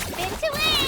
Spin to win!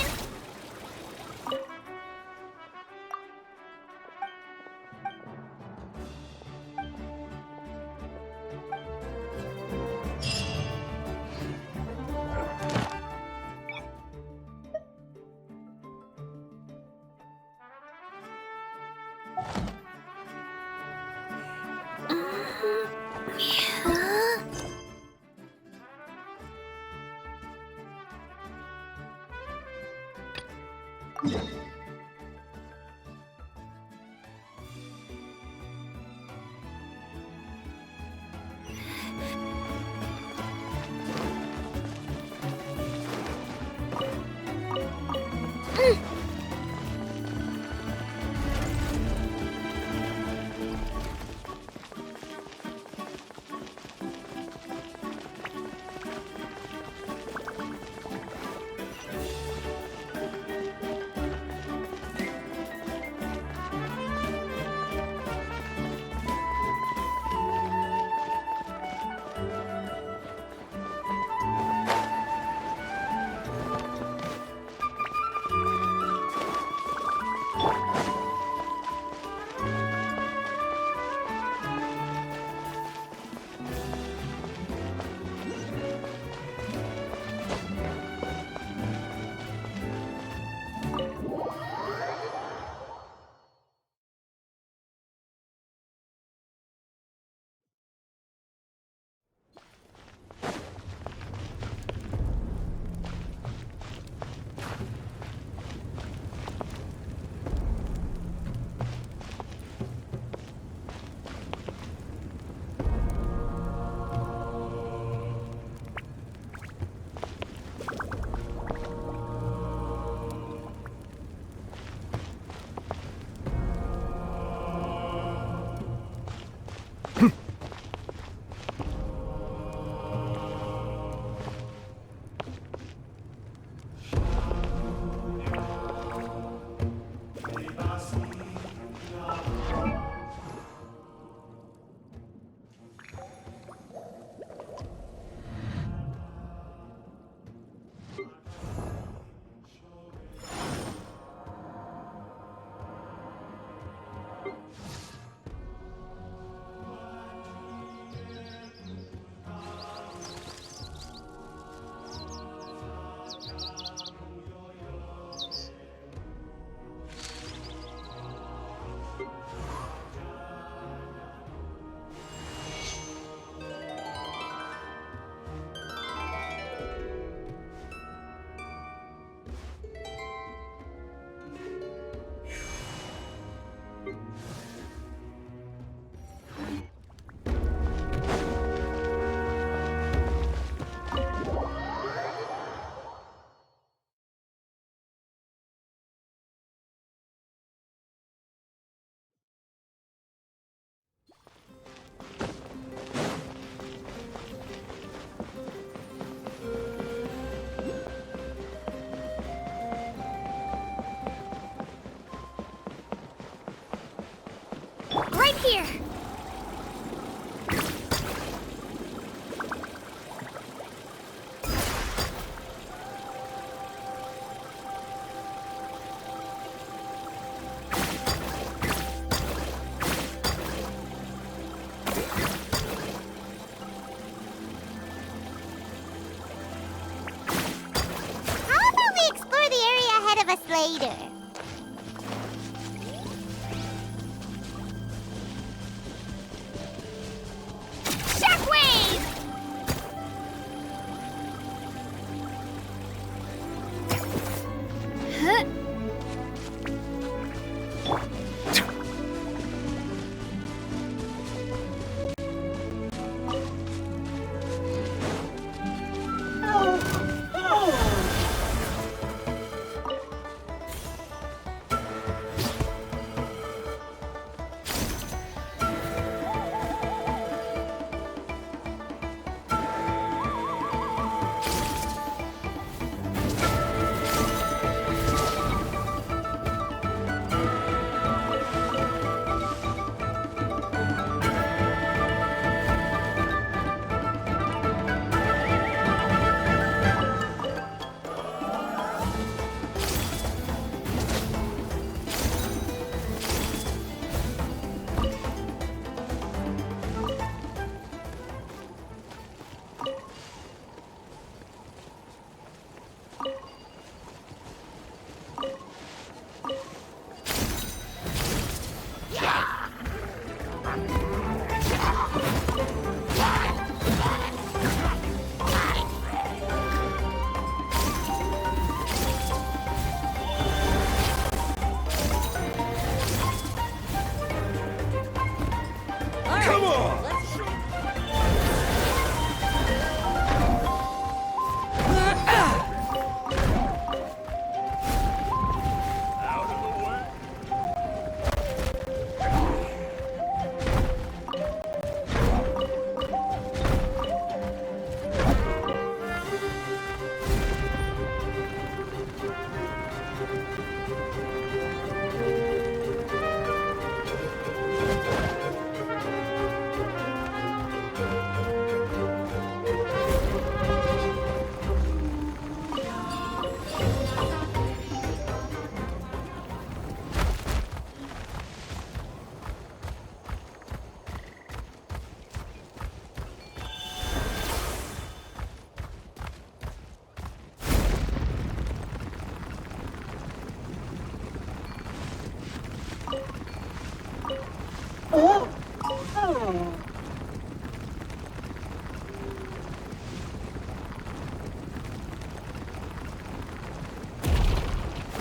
Right here! How about we explore the area ahead of us later?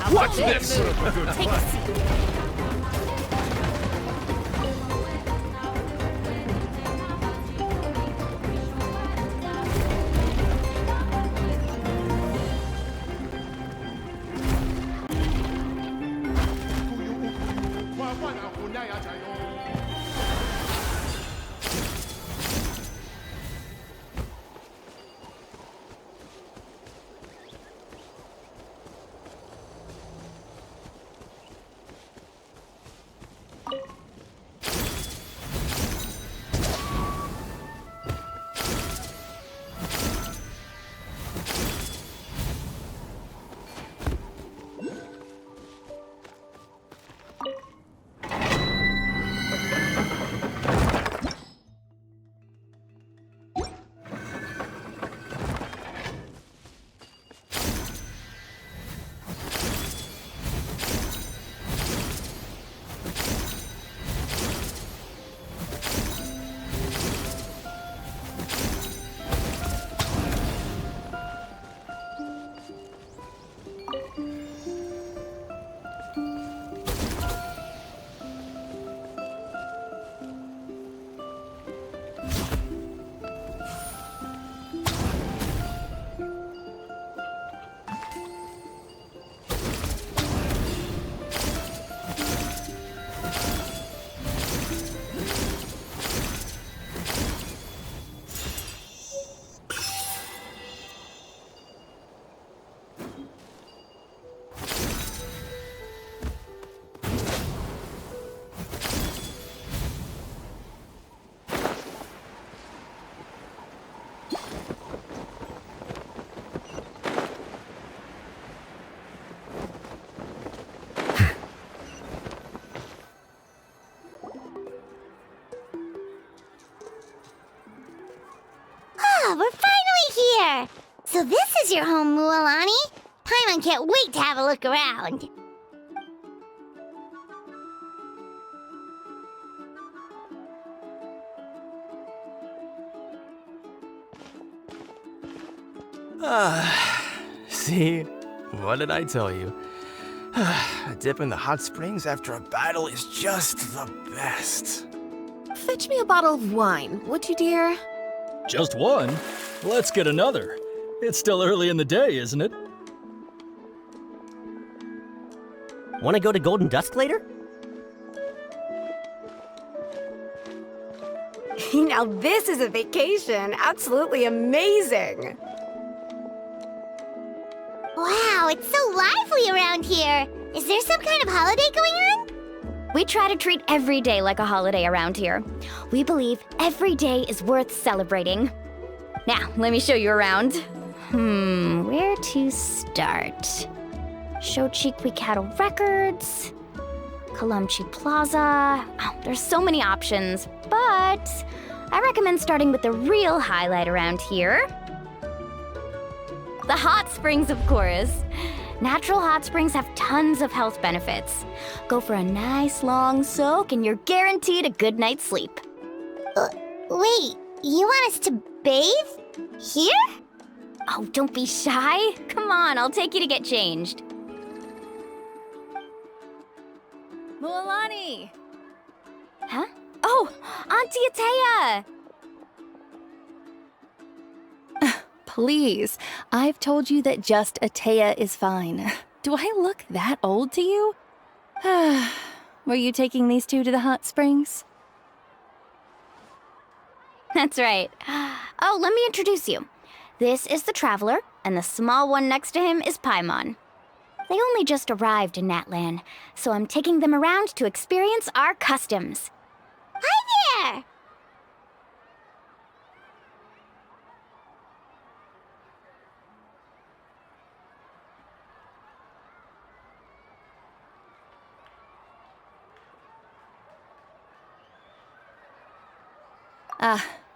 Watch this! Take a seat. We're finally here! So this is your home, Mualani? Paimon can't wait to have a look around. See? What did I tell you? A dip in the hot springs after a battle is just the best. Fetch me a bottle of wine, would you, dear? Just one? Let's get another. It's still early in the day, isn't it? Want to go to Golden Dusk later? Now this is a vacation. Absolutely amazing. Wow, it's so lively around here. Is there some kind of holiday going on? We try to treat every day like a holiday around here. We believe every day is worth celebrating. Now, let me show you around. Where to start? Shochiqui Cattle Records, Kalumchi Plaza. Oh, there's so many options, but I recommend starting with the real highlight around here. The hot springs, of course. Natural hot springs have tons of health benefits. Go for a nice long soak and you're guaranteed a good night's sleep. Wait, you want us to bathe? Here? Oh, don't be shy. Come on, I'll take you to get changed. Mualani! Huh? Oh, Auntie Atea! Please, I've told you that just Atea is fine. Do I look that old to you? Were you taking these two to the hot springs? That's right. Oh, let me introduce you. This is the Traveler, and the small one next to him is Paimon. They only just arrived in Natlan, so I'm taking them around to experience our customs. Hi there!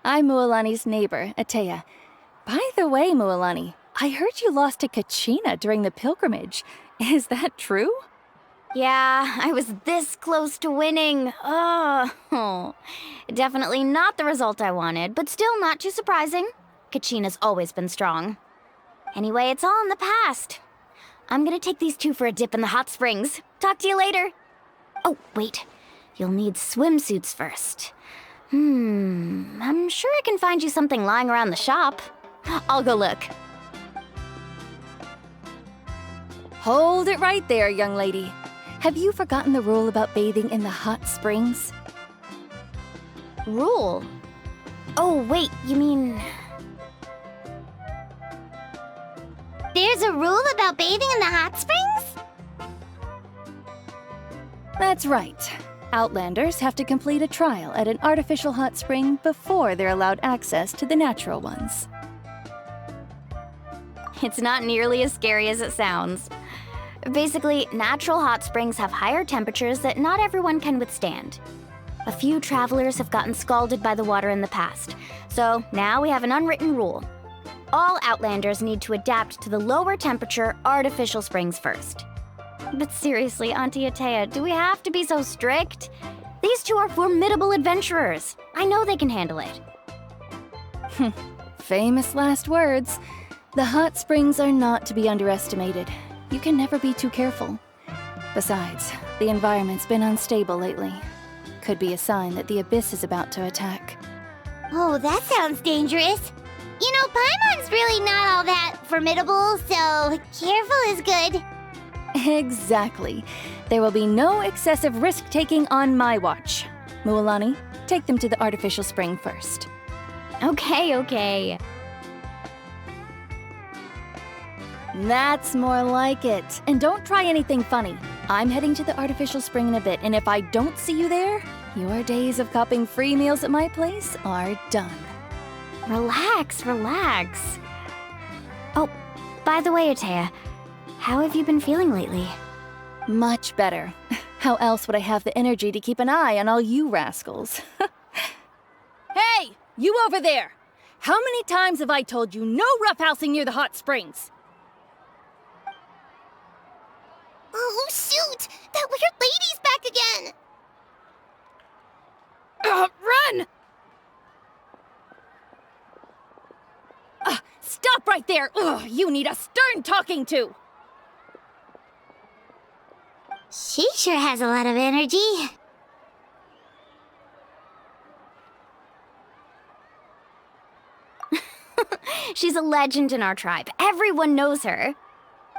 I'm Mualani's neighbor, Atea. By the way, Mualani, I heard you lost to Kachina during the pilgrimage. Is that true? Yeah, I was this close to winning. Oh, definitely not the result I wanted, but still not too surprising. Kachina's always been strong. Anyway, it's all in the past. I'm gonna take these two for a dip in the hot springs. Talk to you later. Oh, wait. You'll need swimsuits first. I'm sure I can find you something lying around the shop. I'll go look. Hold it right there, young lady. Have you forgotten the rule about bathing in the hot springs? Rule? Oh, wait, you mean... There's a rule about bathing in the hot springs? That's right. Outlanders have to complete a trial at an artificial hot spring before they're allowed access to the natural ones. It's not nearly as scary as it sounds. Basically, natural hot springs have higher temperatures that not everyone can withstand. A few travelers have gotten scalded by the water in the past, so now we have an unwritten rule. All Outlanders need to adapt to the lower temperature artificial springs first. But seriously, Auntie Atea, do we have to be so strict? These two are formidable adventurers. I know they can handle it. Famous last words. The hot springs are not to be underestimated. You can never be too careful. Besides, the environment's been unstable lately. Could be a sign that the abyss is about to attack. Oh, that sounds dangerous. You know, Paimon's really not all that formidable, so careful is good. Exactly. There will be no excessive risk-taking on my watch. Mualani, take them to the artificial spring first. Okay. That's more like it. And don't try anything funny. I'm heading to the artificial spring in a bit, and if I don't see you there, your days of copping free meals at my place are done. Relax. Oh, by the way, Atea, how have you been feeling lately? Much better. How else would I have the energy to keep an eye on all you rascals? Hey, you over there! How many times have I told you no roughhousing near the hot springs? Oh, shoot! That weird lady's back again! Run! Stop right there! Ugh, you need a stern talking to! She sure has a lot of energy. She's a legend in our tribe. Everyone knows her.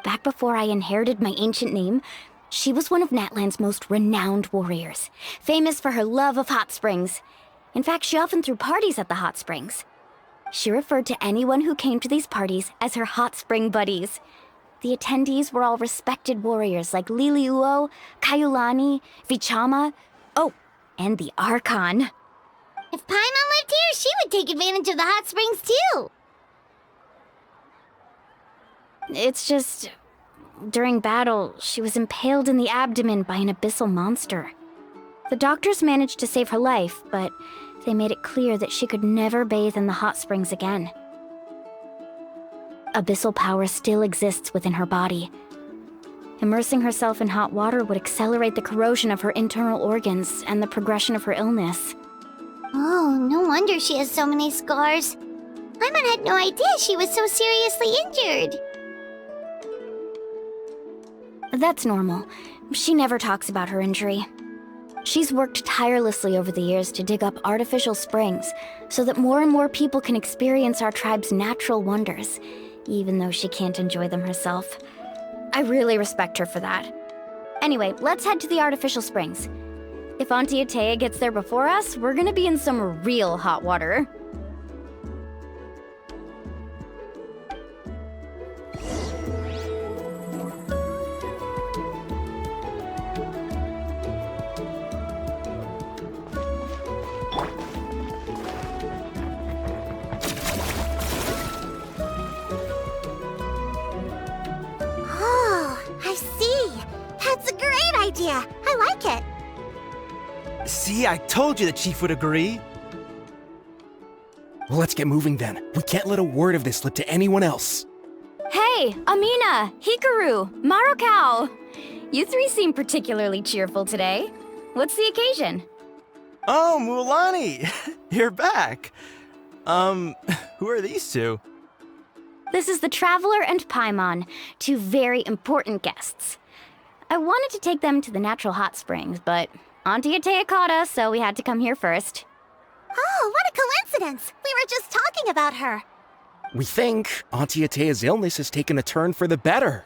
Back before I inherited my ancient name, she was one of Natlan's most renowned warriors, famous for her love of hot springs. In fact, she often threw parties at the hot springs. She referred to anyone who came to these parties as her hot spring buddies. The attendees were all respected warriors like Liliuo, Kaiulani, Vichama, oh, and the Archon. If Paimon lived here, she would take advantage of the hot springs too. It's just, during battle, she was impaled in the abdomen by an abyssal monster. The doctors managed to save her life, but they made it clear that she could never bathe in the hot springs again. Abyssal power still exists within her body. Immersing herself in hot water would accelerate the corrosion of her internal organs and the progression of her illness. Oh, no wonder she has so many scars. Paimon had no idea she was so seriously injured. That's normal. She never talks about her injury. She's worked tirelessly over the years to dig up artificial springs so that more and more people can experience our tribe's natural wonders, even though she can't enjoy them herself. I really respect her for that. Anyway, let's head to the artificial springs. If Auntie Atea gets there before us, we're gonna be in some real hot water. Idea. I like it. See, I told you the chief would agree. Well, let's get moving then. We can't let a word of this slip to anyone else. Hey, Amina, Hikaru, Marukao. You three seem particularly cheerful today. What's the occasion? Oh, Mualani, you're back. Who are these two? This is the Traveler and Paimon, two very important guests. I wanted to take them to the natural hot springs, but Auntie Atea caught us, so we had to come here first. Oh, what a coincidence! We were just talking about her. We think Auntie Atea's illness has taken a turn for the better.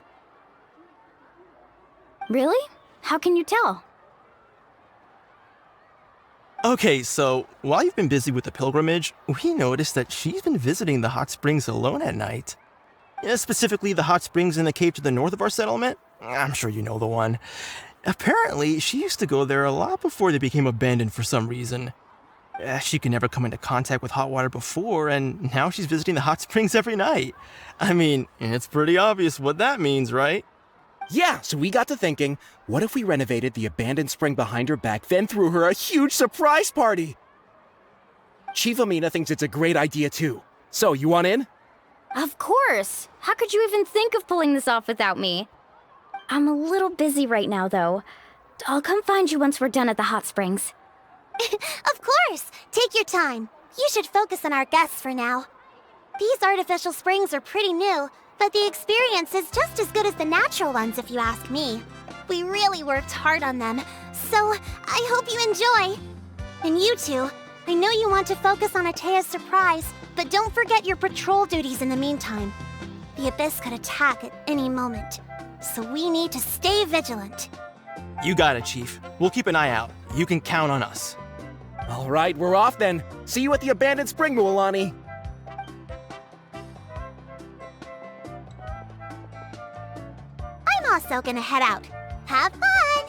Really? How can you tell? Okay, so while you've been busy with the pilgrimage, we noticed that she's been visiting the hot springs alone at night. Specifically, the hot springs in the cave to the north of our settlement. I'm sure you know the one. Apparently, she used to go there a lot before they became abandoned for some reason. She could never come into contact with hot water before, and now she's visiting the hot springs every night. I mean, it's pretty obvious what that means, right? Yeah, so we got to thinking, what if we renovated the abandoned spring behind her back, then threw her a huge surprise party? Chief Amina thinks it's a great idea too. So, you want in? Of course! How could you even think of pulling this off without me? I'm a little busy right now, though. I'll come find you once we're done at the hot springs. Of course! Take your time. You should focus on our guests for now. These artificial springs are pretty new, but the experience is just as good as the natural ones if you ask me. We really worked hard on them, so I hope you enjoy. And you two, I know you want to focus on Atea's surprise, but don't forget your patrol duties in the meantime. The Abyss could attack at any moment, so we need to stay vigilant. You got it, Chief. We'll keep an eye out. You can count on us. All right, we're off then. See you at the abandoned spring, Mualani. I'm also gonna head out. Have fun!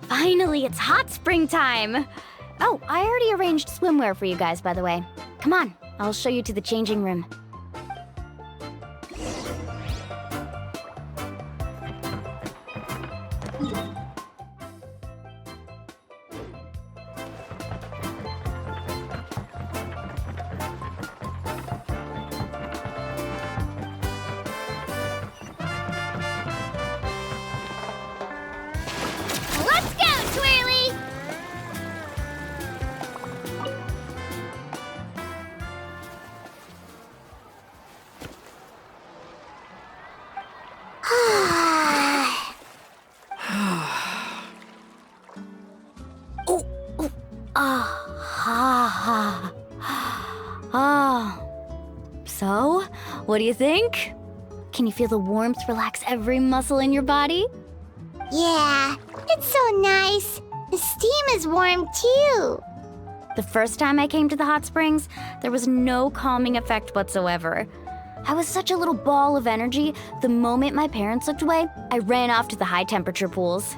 Finally, it's hot spring time! Oh, I already arranged swimwear for you guys, by the way. Come on, I'll show you to the changing room. Let's go, Twirly! So, what do you think? Can you feel the warmth relax every muscle in your body? Yeah, it's so nice. The steam is warm too. The first time I came to the hot springs, there was no calming effect whatsoever. I was such a little ball of energy, the moment my parents looked away, I ran off to the high temperature pools.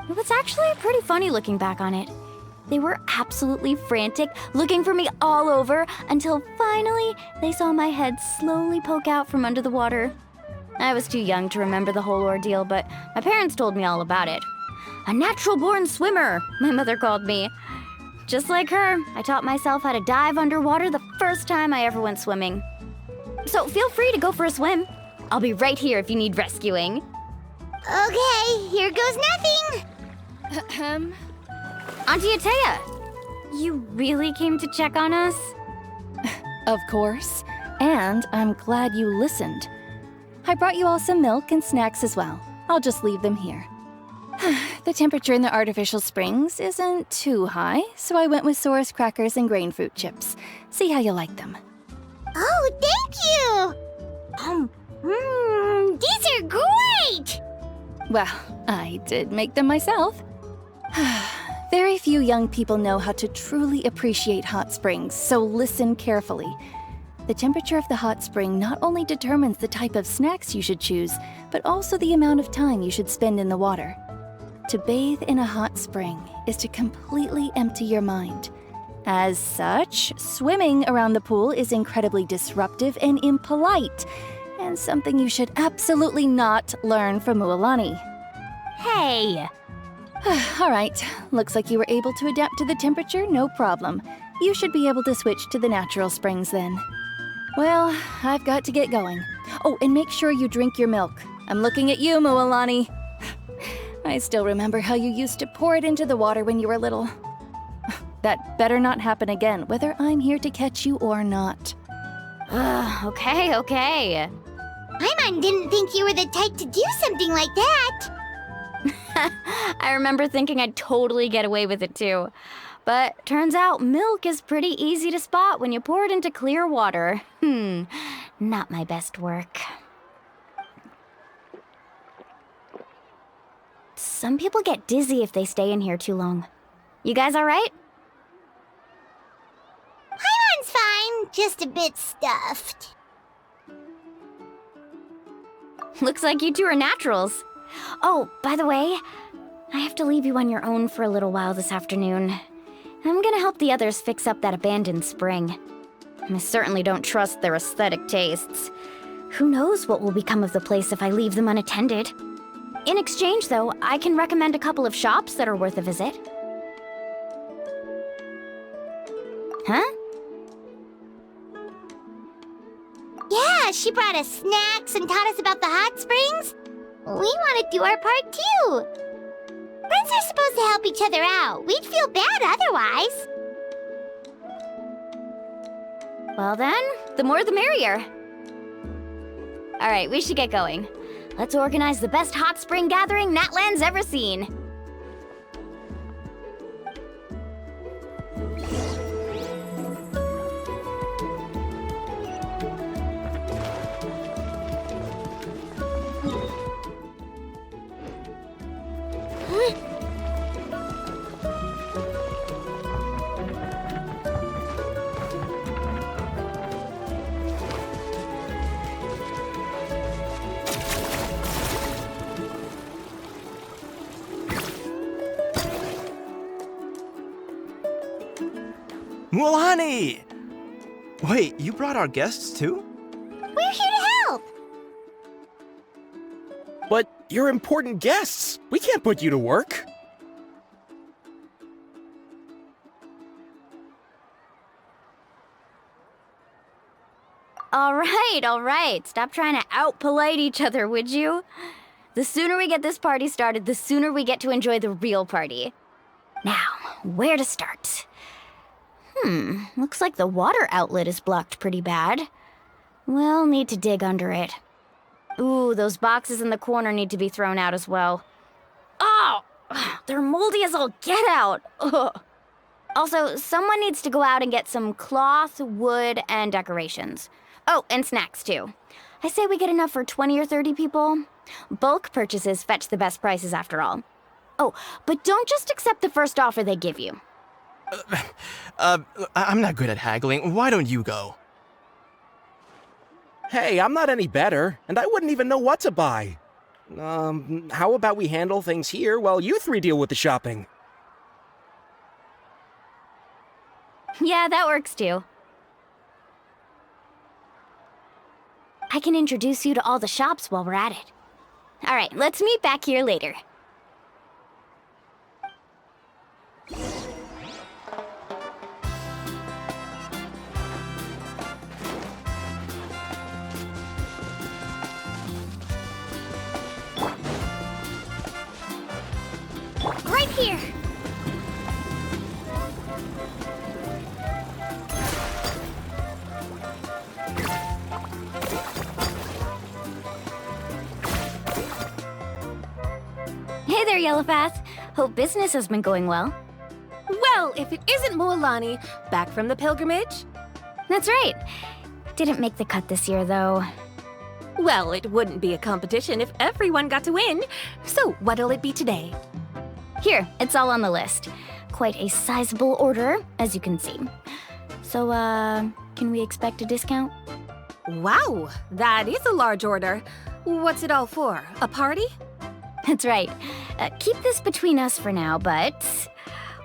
It was actually pretty funny looking back on it. They were absolutely frantic, looking for me all over, until finally they saw my head slowly poke out from under the water. I was too young to remember the whole ordeal, but my parents told me all about it. A natural-born swimmer, my mother called me. Just like her, I taught myself how to dive underwater the first time I ever went swimming. So feel free to go for a swim. I'll be right here if you need rescuing. Okay, here goes nothing. Auntie Atea, you really came to check on us? Of course. And I'm glad you listened. I brought you all some milk and snacks as well. I'll just leave them here. The temperature in the artificial springs isn't too high, so I went with Saurus crackers and grain fruit chips. See how you like them. Oh, thank you! These are great! Well, I did make them myself. Very few young people know how to truly appreciate hot springs, so listen carefully. The temperature of the hot spring not only determines the type of snacks you should choose, but also the amount of time you should spend in the water. To bathe in a hot spring is to completely empty your mind. As such, swimming around the pool is incredibly disruptive and impolite, and something you should absolutely not learn from Mualani. Hey! All right, looks like you were able to adapt to the temperature, no problem. You should be able to switch to the natural springs then. Well, I've got to get going. Oh, and make sure you drink your milk. I'm looking at you, Mualani. I still remember how you used to pour it into the water when you were little. That better not happen again, whether I'm here to catch you or not. Okay. Paimon didn't think you were the type to do something like that. I remember thinking I'd totally get away with it too. But turns out milk is pretty easy to spot when you pour it into clear water. Not my best work. Some people get dizzy if they stay in here too long. You guys all right? Paimon's fine, just a bit stuffed. Looks like you two are naturals. Oh, by the way, I have to leave you on your own for a little while this afternoon. I'm gonna help the others fix up that abandoned spring. I certainly don't trust their aesthetic tastes. Who knows what will become of the place if I leave them unattended? In exchange, though, I can recommend a couple of shops that are worth a visit. Huh? Yeah, she brought us snacks and taught us about the hot springs. We want to do our part too. Friends are supposed to help each other out. We'd feel bad otherwise. Well then, the more the merrier. All right, we should get going. Let's organize the best hot spring gathering Natland's ever seen. Mualani! Wait, you brought our guests too? We're here to help. But you're important guests. We can't put you to work. All right. Stop trying to out-polite each other, would you? The sooner we get this party started, the sooner we get to enjoy the real party. Now, where to start? Looks like the water outlet is blocked pretty bad. We'll need to dig under it. Ooh, those boxes in the corner need to be thrown out as well. Oh, they're moldy as all get out. Ugh. Also, someone needs to go out and get some cloth, wood, and decorations. Oh, and snacks too. I say we get enough for 20 or 30 people. Bulk purchases fetch the best prices after all. Oh, but don't just accept the first offer they give you. I'm not good at haggling. Why don't you go? Hey, I'm not any better, and I wouldn't even know what to buy. How about we handle things here while you three deal with the shopping? Yeah, that works too. I can introduce you to all the shops while we're at it. All right, let's meet back here later. Right here. Yellowfath. Hope business has been going well. Well, if it isn't Moalani, back from the pilgrimage? That's right. Didn't make the cut this year, though. Well, it wouldn't be a competition if everyone got to win. So, what'll it be today? Here, it's all on the list. Quite a sizable order, as you can see. So, can we expect a discount? Wow, that is a large order. What's it all for? A party? That's right. Keep this between us for now, but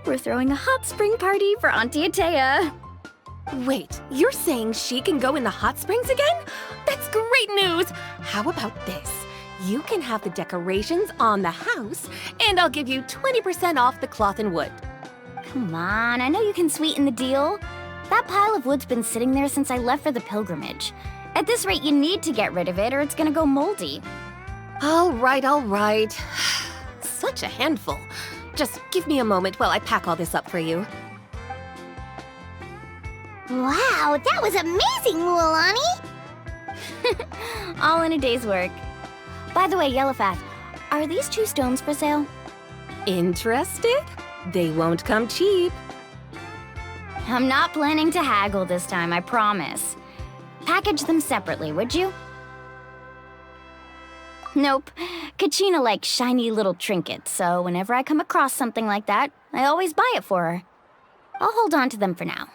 we're throwing a hot spring party for Auntie Atea. Wait, you're saying she can go in the hot springs again? That's great news! How about this? You can have the decorations on the house, and I'll give you 20% off the cloth and wood. Come on, I know you can sweeten the deal. That pile of wood's been sitting there since I left for the pilgrimage. At this rate, you need to get rid of it or it's gonna go moldy. All right. Such a handful. Just give me a moment while I pack all this up for you. Wow, that was amazing, Moalani! All in a day's work. By the way, Yellowfath, are these 2 stones for sale? Interested? They won't come cheap. I'm not planning to haggle this time, I promise. Package them separately, would you? Nope. Kachina likes shiny little trinkets, so whenever I come across something like that, I always buy it for her. I'll hold on to them for now.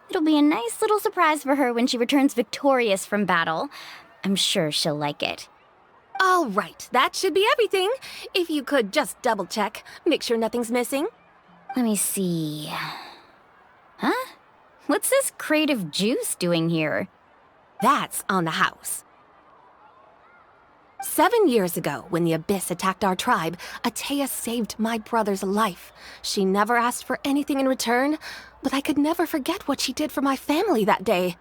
It'll be a nice little surprise for her when she returns victorious from battle. I'm sure she'll like it. All right, that should be everything. If you could just double check, make sure nothing's missing. Let me see. Huh? What's this crate of juice doing here? That's on the house. 7 years ago, when the Abyss attacked our tribe, Atea saved my brother's life. She never asked for anything in return, but I could never forget what she did for my family that day.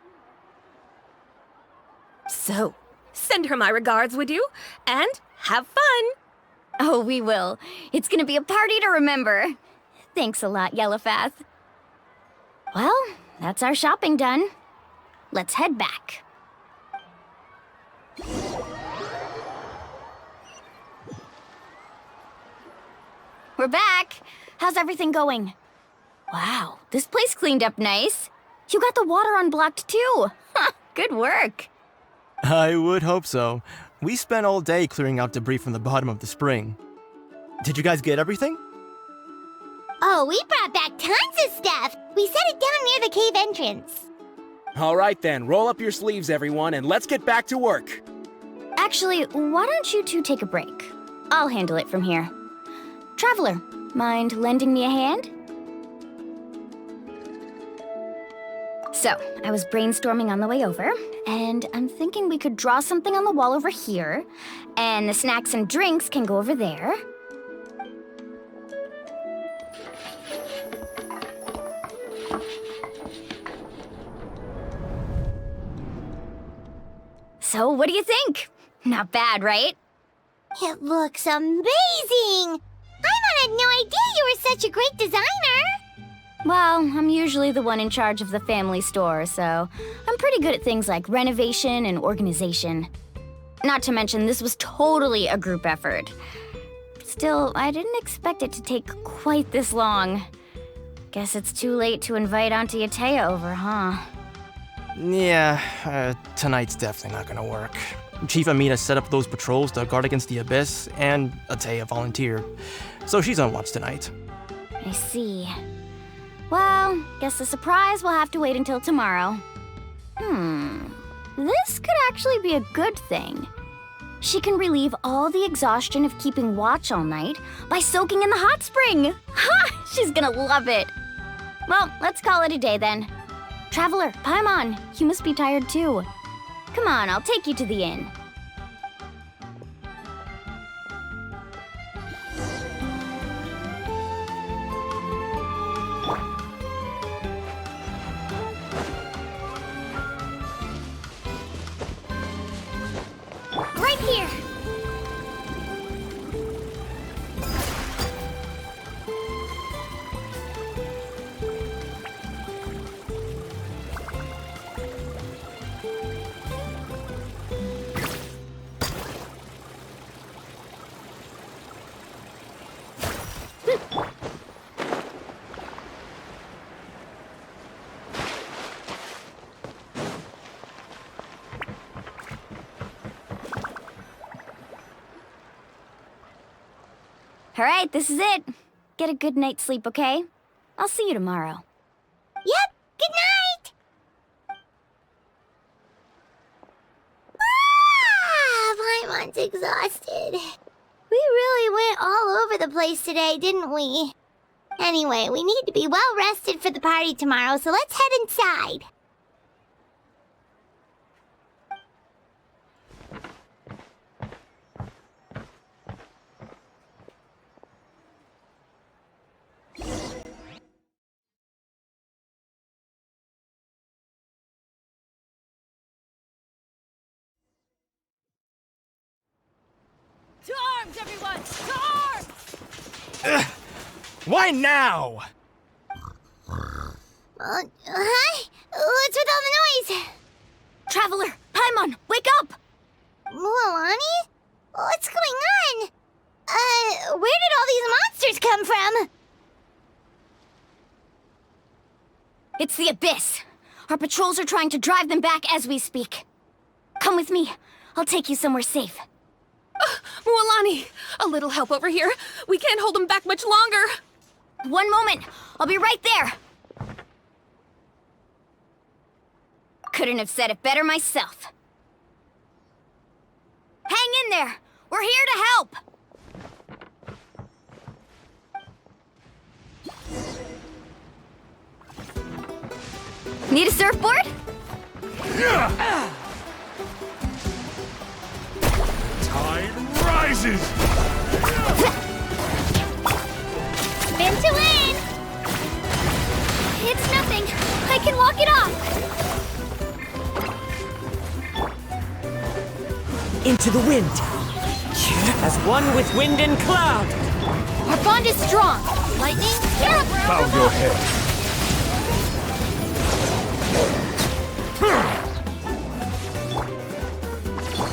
So, send her my regards, would you? And have fun! Oh, we will. It's gonna be a party to remember. Thanks a lot, Yellowfath. Well, that's our shopping done. Let's head back. We're back. How's everything going? Wow, this place cleaned up nice. You got the water unblocked too. Good work. I would hope so. We spent all day clearing out debris from the bottom of the spring. Did you guys get everything? Oh, we brought back tons of stuff! We set it down near the cave entrance. All right then, roll up your sleeves, everyone, and let's get back to work. Actually, why don't you two take a break? I'll handle it from here. Traveler, mind lending me a hand? So, I was brainstorming on the way over, and I'm thinking we could draw something on the wall over here, and the snacks and drinks can go over there. So, what do you think? Not bad, right? It looks amazing! I had no idea you were such a great designer! Well, I'm usually the one in charge of the family store, so I'm pretty good at things like renovation and organization. Not to mention, this was totally a group effort. Still, I didn't expect it to take quite this long. Guess it's too late to invite Auntie Atea over, huh? Yeah, tonight's definitely not gonna work. Chief Amina set up those patrols to guard against the Abyss, and Atea volunteered. So she's on watch tonight. I see. Well, guess the surprise will have to wait until tomorrow. This could actually be a good thing. She can relieve all the exhaustion of keeping watch all night by soaking in the hot spring. Ha! She's gonna love it. Well, let's call it a day then. Traveler, Paimon, you must be tired too. Come on, I'll take you to the inn. Right here! All right, this is it. Get a good night's sleep, okay? I'll see you tomorrow. Yep, good night! Paimon's exhausted. We really went all over the place today, didn't we? Anyway, we need to be well rested for the party tomorrow, so let's head inside. To arms, everyone! To arms! Why now? Hi? What's with all the noise? Traveler, Paimon, wake up! Mualani? What's going on? Where did all these monsters come from? It's the Abyss. Our patrols are trying to drive them back as we speak. Come with me. I'll take you somewhere safe. Mualani, a little help over here. We can't hold them back much longer. One moment. I'll be right there. Couldn't have said it better myself. Hang in there. We're here to help. Need a surfboard? Tide rises! Spin to win! It's nothing. I can walk it off. Into the wind. As one with wind and cloud. Our bond is strong. Lightning, Bow your head.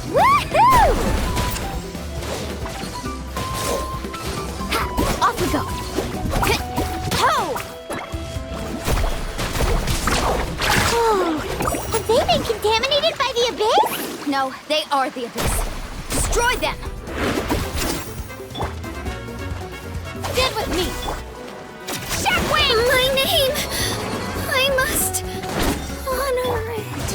Woohoo! Off we go. Ho! Oh, have they been contaminated by the Abyss? No, they are the Abyss. Destroy them! Stand with me! Shockwave! My name! I must honor it.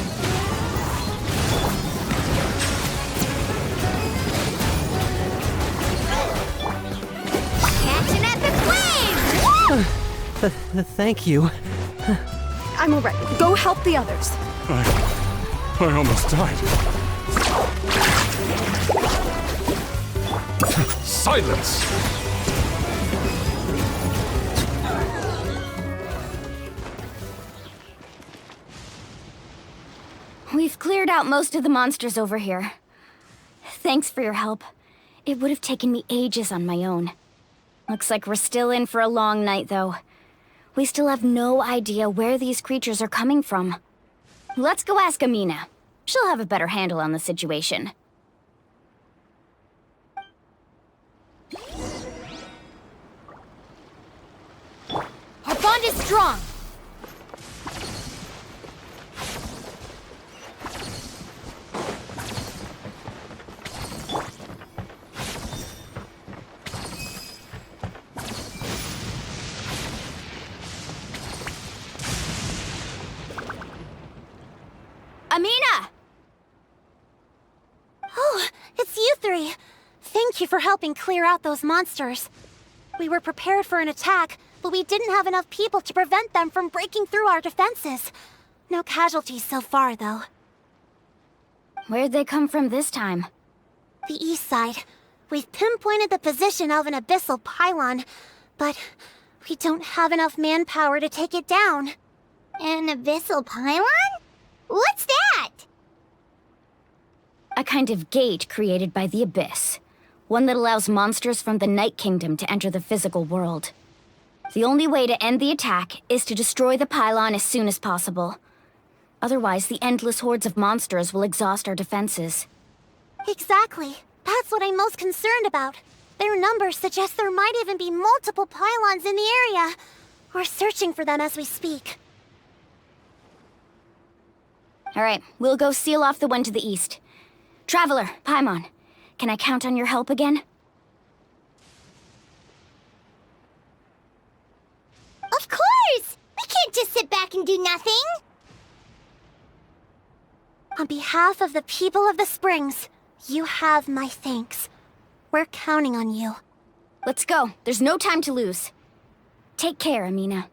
Catch an epic wave! Thank you. I'm alright. Go help the others. I almost died. Silence! We've cleared out most of the monsters over here. Thanks for your help. It would have taken me ages on my own. Looks like we're still in for a long night, though. We still have no idea where these creatures are coming from. Let's go ask Amina. She'll have a better handle on the situation. Our bond is strong! Amina! Oh, it's you three. Thank you for helping clear out those monsters. We were prepared for an attack, but we didn't have enough people to prevent them from breaking through our defenses. No casualties so far, though. Where'd they come from this time? The east side. We've pinpointed the position of an abyssal pylon, but we don't have enough manpower to take it down. An abyssal pylon? What's that? A kind of gate created by the Abyss. One that allows monsters from the Night Kingdom to enter the physical world. The only way to end the attack is to destroy the pylon as soon as possible. Otherwise, the endless hordes of monsters will exhaust our defenses. Exactly. That's what I'm most concerned about. Their numbers suggest there might even be multiple pylons in the area. We're searching for them as we speak. All right, we'll go seal off the one to the east. Traveler, Paimon, can I count on your help again? do nothing? On behalf of the people of the Springs, you have my thanks. We're counting on you. Let's go. There's no time to lose. Take care, Amina.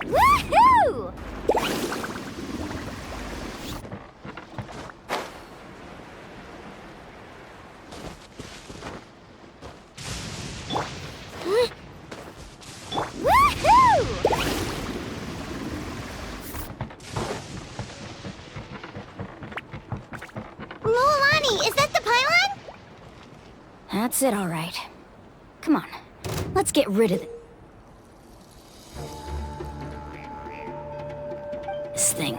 Woohoo! Woohoo! Mualani, is that the pylon? That's it, all right. Come on, let's get rid of this thing.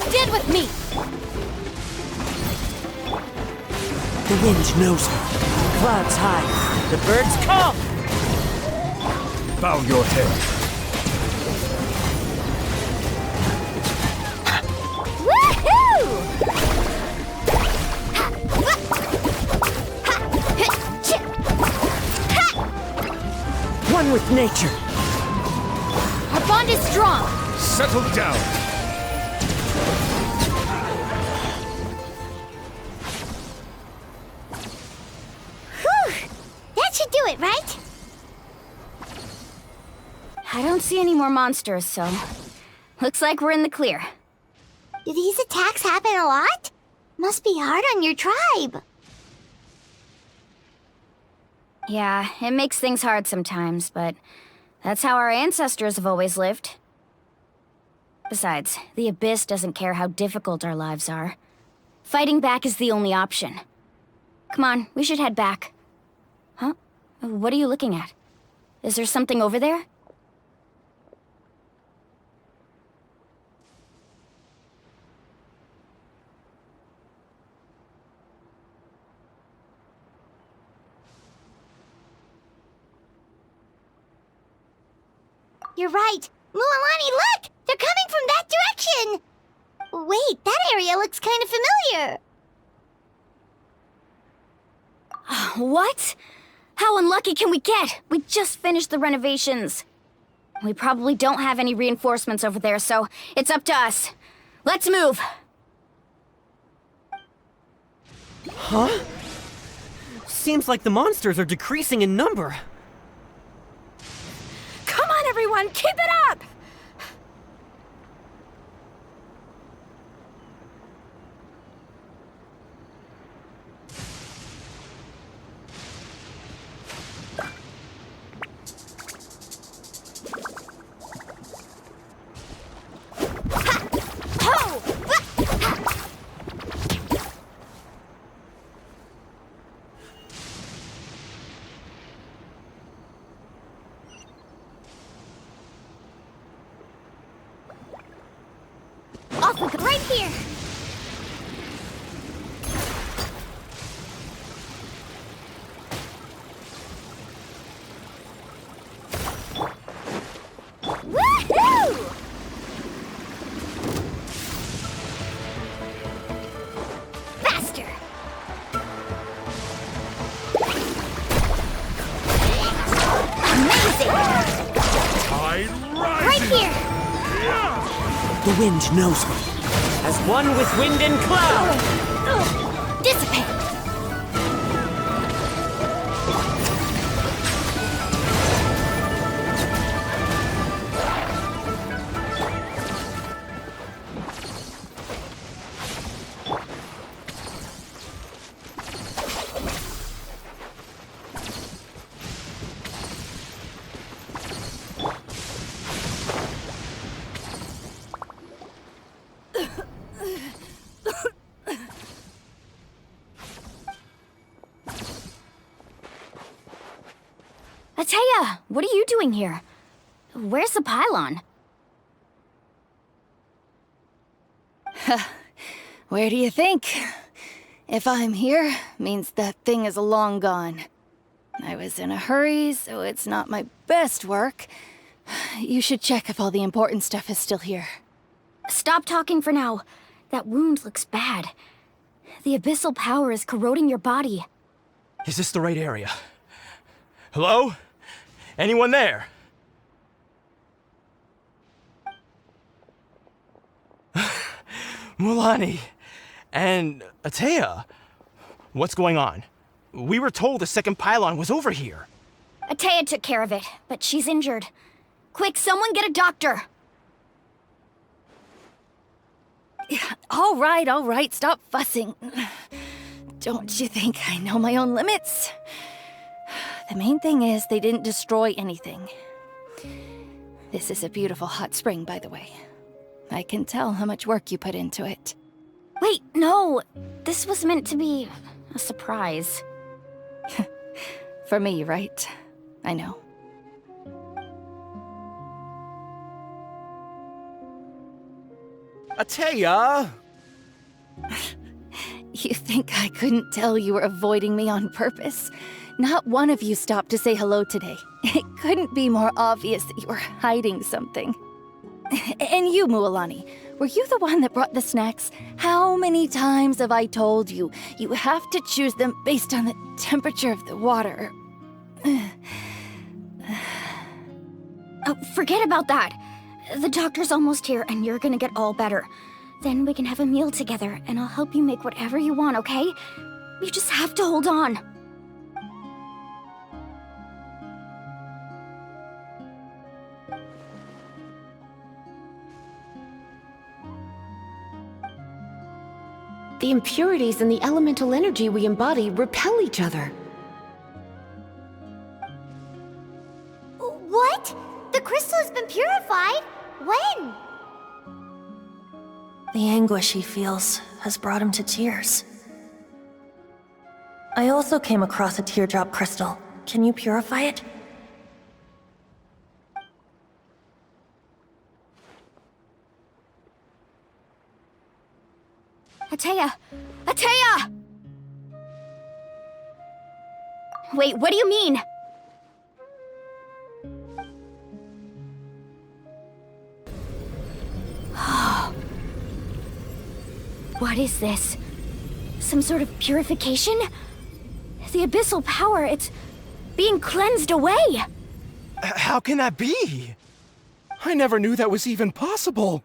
Stand with me! The wind knows me. Clouds high. The birds come! Bow your head. Woohoo! One with nature. Our bond is strong! Settle down. Whew! That should do it, right? I don't see any more monsters, so looks like we're in the clear. Do these attacks happen a lot? Must be hard on your tribe. Yeah, it makes things hard sometimes, but that's how our ancestors have always lived. Besides, the Abyss doesn't care how difficult our lives are. Fighting back is the only option. Come on, we should head back. Huh? What are you looking at? Is there something over there? You're right. Mualani, look! They're coming from that direction! Wait, that area looks kind of familiar. What? How unlucky can we get? We just finished the renovations. We probably don't have any reinforcements over there, so it's up to us. Let's move! Huh? Seems like the monsters are decreasing in number. Come on, everyone, keep it up! Off we go, right here. Woohoo! Faster. Amazing. Tide rises. Right here. The wind knows me. As one with wind and cloud! Dissipate. Ataya, what are you doing here? Where's the pylon? Where do you think? If I'm here, means that thing is long gone. I was in a hurry, so it's not my best work. You should check if all the important stuff is still here. Stop talking for now. That wound looks bad. The abyssal power is corroding your body. Is this the right area? Hello? Anyone there? Mulani and Atea. What's going on? We were told the second pylon was over here. Atea took care of it, but she's injured. Quick, someone get a doctor! All right, stop fussing. Don't you think I know my own limits? The main thing is they didn't destroy anything. This is a beautiful hot spring, by the way. I can tell how much work you put into it. Wait, no! This was meant to be a surprise. For me, right? I know. Atea! You think I couldn't tell you were avoiding me on purpose? Not one of you stopped to say hello today. It couldn't be more obvious that you were hiding something. And you, Mualani, were you the one that brought the snacks? How many times have I told you, you have to choose them based on the temperature of the water? Oh, forget about that. The doctor's almost here, and you're gonna get all better. Then we can have a meal together, and I'll help you make whatever you want, okay? You just have to hold on. The impurities and the elemental energy we embody repel each other. What? The crystal has been purified? When? The anguish he feels has brought him to tears. I also came across a teardrop crystal. Can you purify it? Atea! Atea! Wait, what do you mean? What is this? Some sort of purification? The abyssal power, it's being cleansed away! How can that be? I never knew that was even possible.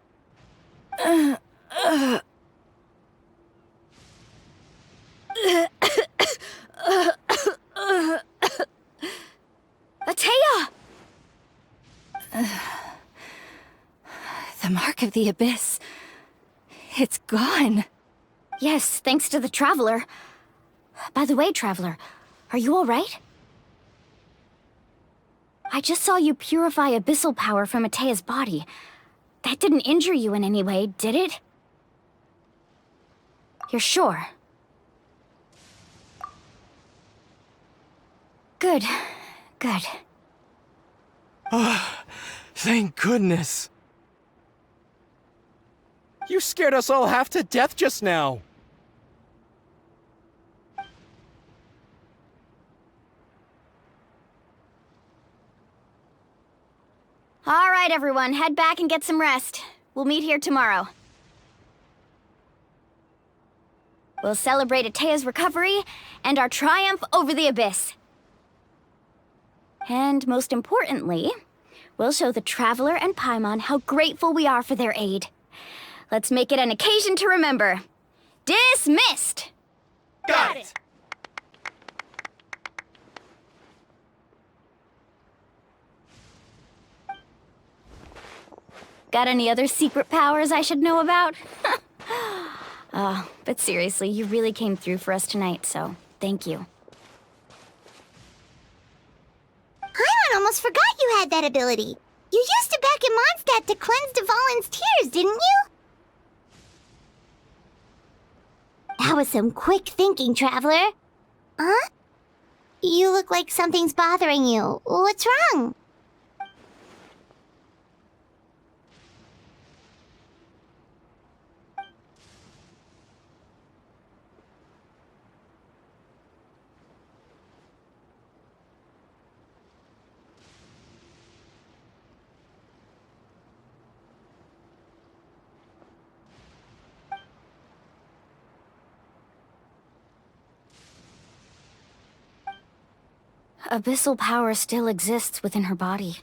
Atea! The mark of the abyss. It's gone. Yes, thanks to the Traveler. By the way, Traveler, are you alright? I just saw you purify abyssal power from Atea's body. That didn't injure you in any way, did it? You're sure? Good. Good. Thank goodness. You scared us all half to death just now. All right, everyone, head back and get some rest. We'll meet here tomorrow. We'll celebrate Atea's recovery and our triumph over the abyss. And most importantly, we'll show the Traveler and Paimon how grateful we are for their aid. Let's make it an occasion to remember. Dismissed! Got it! Got any other secret powers I should know about? But seriously, you really came through for us tonight, so thank you. Paimon almost forgot you had that ability. You used it back in Mondstadt to cleanse Dvalin's tears, didn't you? That was some quick thinking, Traveler. Huh? You look like something's bothering you. What's wrong? abyssal power still exists within her body.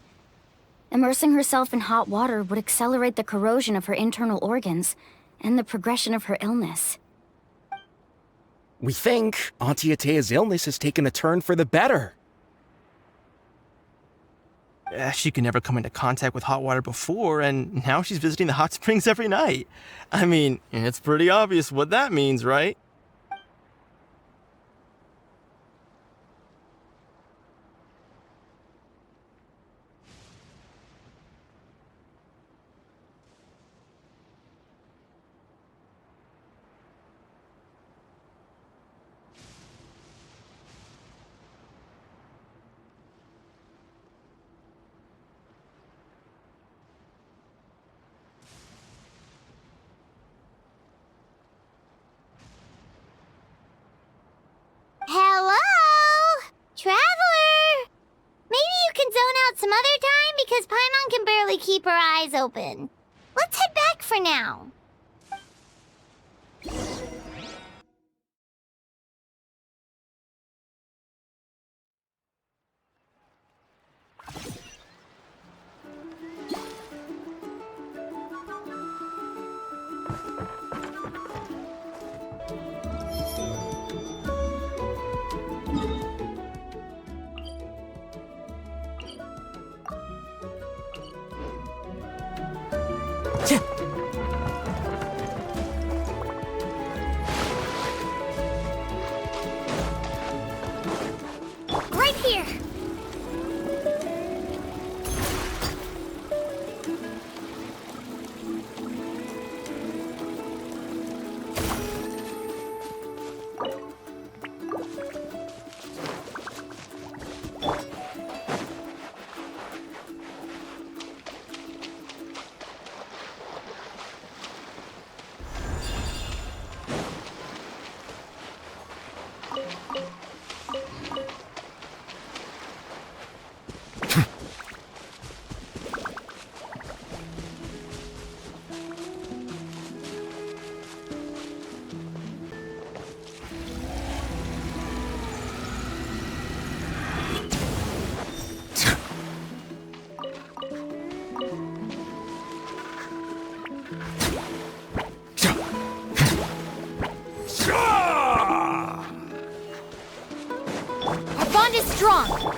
Immersing herself in hot water would accelerate the corrosion of her internal organs and the progression of her illness. We think Auntie Atea's illness has taken a turn for the better. She could never come into contact with hot water before, and now she's visiting the hot springs every night. I mean, it's pretty obvious what that means, right? Hello? Traveler! Maybe you can zone out some other time because Paimon can barely keep her eyes open. Let's head back for now. Right here. Our bond is strong.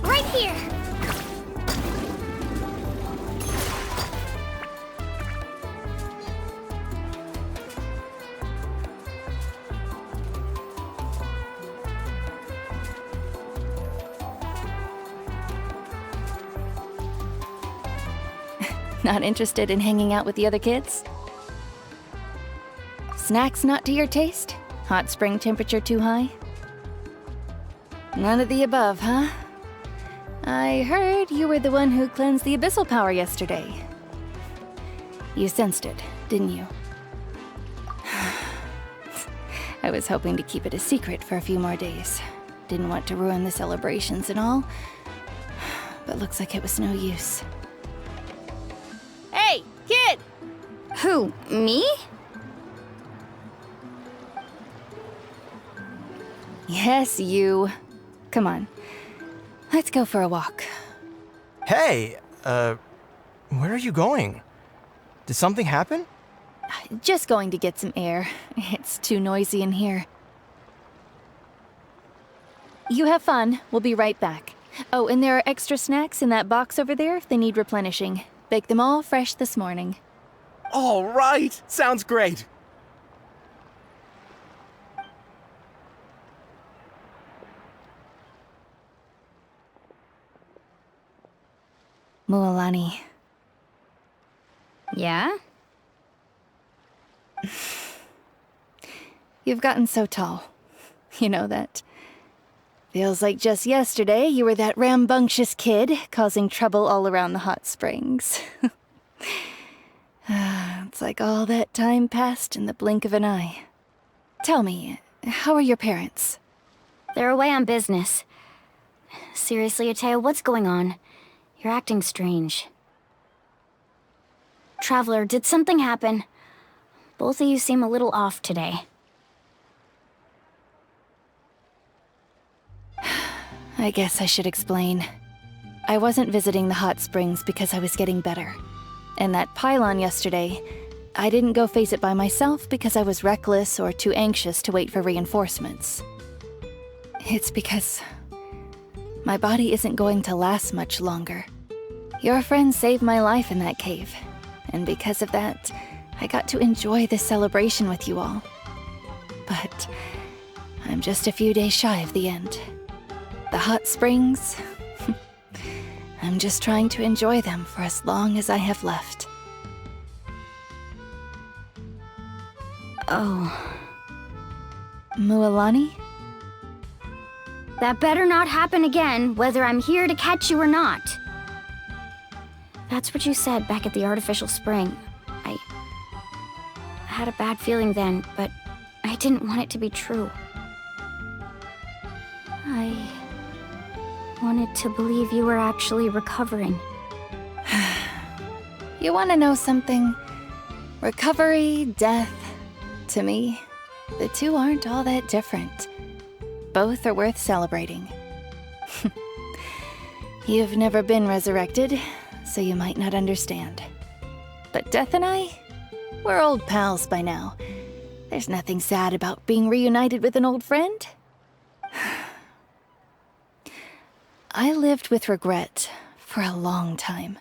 Right here! Not interested in hanging out with the other kids? Snacks not to your taste? Hot spring temperature too high? None of the above, huh? I heard you were the one who cleansed the abyssal power yesterday. You sensed it, didn't you? I was hoping to keep it a secret for a few more days. Didn't want to ruin the celebrations and all. But looks like it was no use. Hey, kid! Who, me? Yes, you. Come on. Let's go for a walk. Hey, where are you going? Did something happen? Just going to get some air. It's too noisy in here. You have fun. We'll be right back. Oh, and there are extra snacks in that box over there if they need replenishing. Baked them all fresh this morning. All right! Sounds great! Mualani. Yeah? You've gotten so tall. You know that. Feels like just yesterday you were that rambunctious kid causing trouble all around the hot springs. It's like all that time passed in the blink of an eye. Tell me, how are your parents? They're away on business. Seriously, Ateo, what's going on? You're acting strange. Traveler, did something happen? Both of you seem a little off today. I guess I should explain. I wasn't visiting the hot springs because I was getting better. And that pylon yesterday, I didn't go face it by myself because I was reckless or too anxious to wait for reinforcements. It's because my body isn't going to last much longer. Your friend saved my life in that cave, and because of that, I got to enjoy this celebration with you all. But I'm just a few days shy of the end. The hot springs, I'm just trying to enjoy them for as long as I have left. Oh. Mualani? That better not happen again, whether I'm here to catch you or not. That's what you said back at the artificial spring. I had a bad feeling then, but I didn't want it to be true. I wanted to believe you were actually recovering. You want to know something? Recovery, death, to me, the two aren't all that different. Both are worth celebrating. You've never been resurrected, so you might not understand. But Death and I, we're old pals by now. There's nothing sad about being reunited with an old friend. I lived with regret for a long time.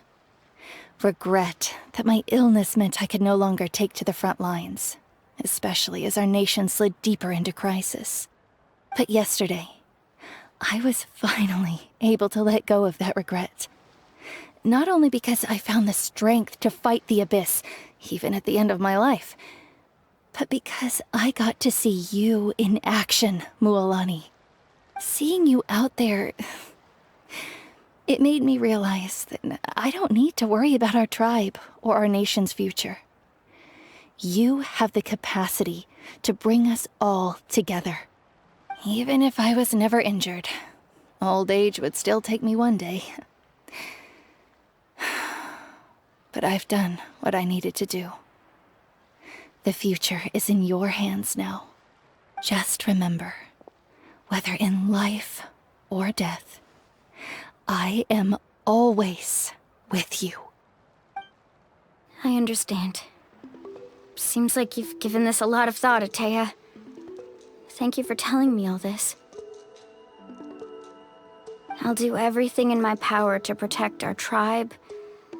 Regret that my illness meant I could no longer take to the front lines, especially as our nation slid deeper into crisis. But yesterday, I was finally able to let go of that regret. Not only because I found the strength to fight the abyss, even at the end of my life, but because I got to see you in action, Mualani. Seeing you out there, it made me realize that I don't need to worry about our tribe or our nation's future. You have the capacity to bring us all together. Even if I was never injured, old age would still take me one day. but I've done what I needed to do. The future is in your hands now. Just remember, whether in life or death, I am always with you. I understand. Seems like you've given this a lot of thought, Atea. Thank you for telling me all this. I'll do everything in my power to protect our tribe,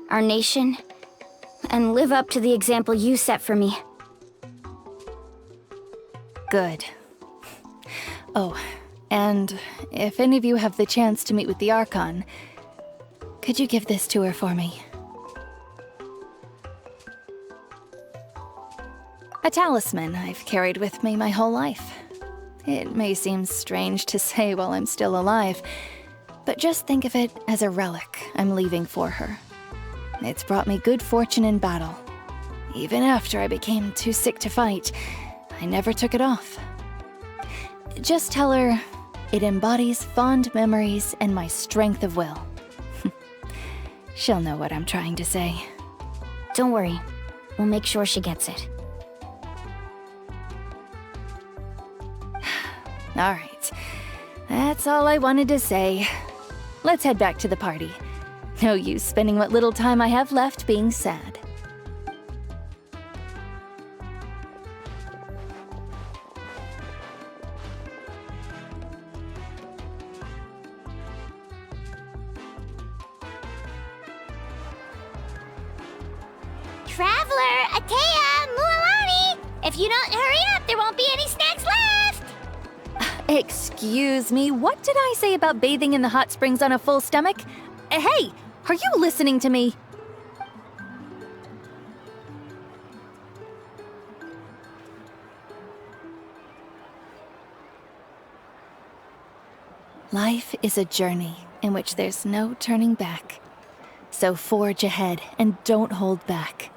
our nation, and live up to the example you set for me. Good. Oh, and if any of you have the chance to meet with the Archon, could you give this to her for me? A talisman I've carried with me my whole life. It may seem strange to say while I'm still alive, but just think of it as a relic I'm leaving for her. It's brought me good fortune in battle. Even after I became too sick to fight, I never took it off. Just tell her it embodies fond memories and my strength of will. She'll know what I'm trying to say. Don't worry. We'll make sure she gets it. All right. That's all I wanted to say. Let's head back to the party. No use spending what little time I have left being sad. Traveler, Atea, Mualani! If you don't hurry up, there won't be any snacks left! Excuse me, what did I say about bathing in the hot springs on a full stomach? Hey, are you listening to me? Life is a journey in which there's no turning back. So forge ahead and don't hold back.